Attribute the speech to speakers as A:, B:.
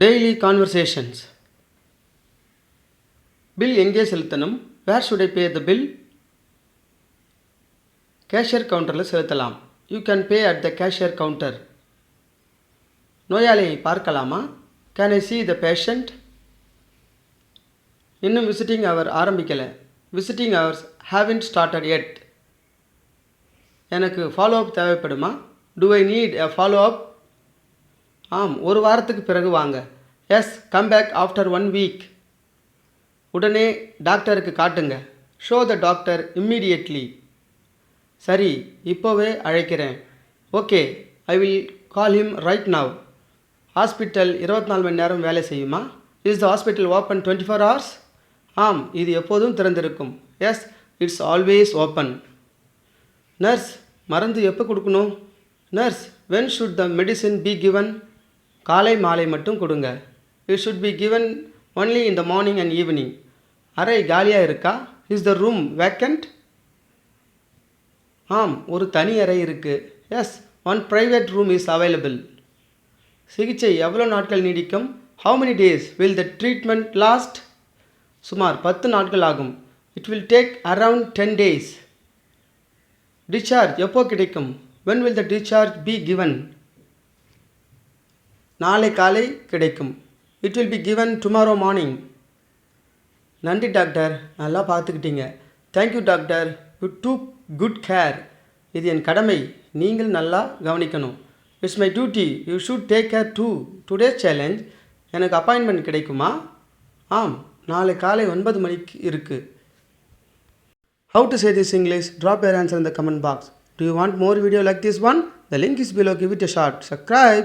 A: Daily conversations. Bill எங்கே செலுத்தணும்? Where should I pay the bill? Cashier கவுண்டரில் செலுத்தலாம். You can pay at the cashier counter. நோயாளியை பார்க்கலாமா? Can I see the patient? இன்னும் visiting hour ஆரம்பிக்கலை. Visiting hours haven't started yet. எனக்கு follow up தேவைப்படுமா? Do I need a follow up? ஆம், ஒரு வாரத்துக்கு பிறகு வாங்க. Yes, come back after 1 week. உடனே டாக்டருக்கு காட்டுங்க. Show the doctor immediately. சரி, இப்போவே அழைக்கிறேன். Okay, I will call him right now. Hospital 24 மணி நேரம் வேலை செய்யுமா? Is the hospital open 24 hours? ஆம், இது எப்போதும் திறந்திருக்கும். Yes, it's always open. Nurse, மருந்து எப்போ கொடுக்கணும்? Nurse, when should the medicine be given? காலை மாலை மட்டும் கொடுங்க. It should be given only in the morning and evening. அறை காலியாக இருக்கா? Is the room vacant? ஆம், ஒரு தனி அறை இருக்குது. Yes, one private room is available. சிகிச்சை எவ்வளோ நாட்கள் நீடிக்கும்? How many days will the treatment last? சுமார் 10 நாட்கள் ஆகும். It will take around 10 days. Discharge எப்போ கிடைக்கும்? when will the discharge be given? நாளை காலை கிடைக்கும். it will be given tomorrow morning. நன்றி டாக்டர், நல்லா பார்த்துக்கிட்டீங்க. Thank you doctor, you took good care. இது என் கடமை, நீங்கள் நல்லா கவனிக்கணும். It's my duty, you should take care too. Today's challenge, எனக்கு அப்பாயின்மெண்ட் கிடைக்குமா? ஆம், நாளை காலை 9 மணிக்கு இருக்குது. How to say this English? Drop your answer in the comment box. Do you want more video like this one? The link is below. Give it a shot. Subscribe.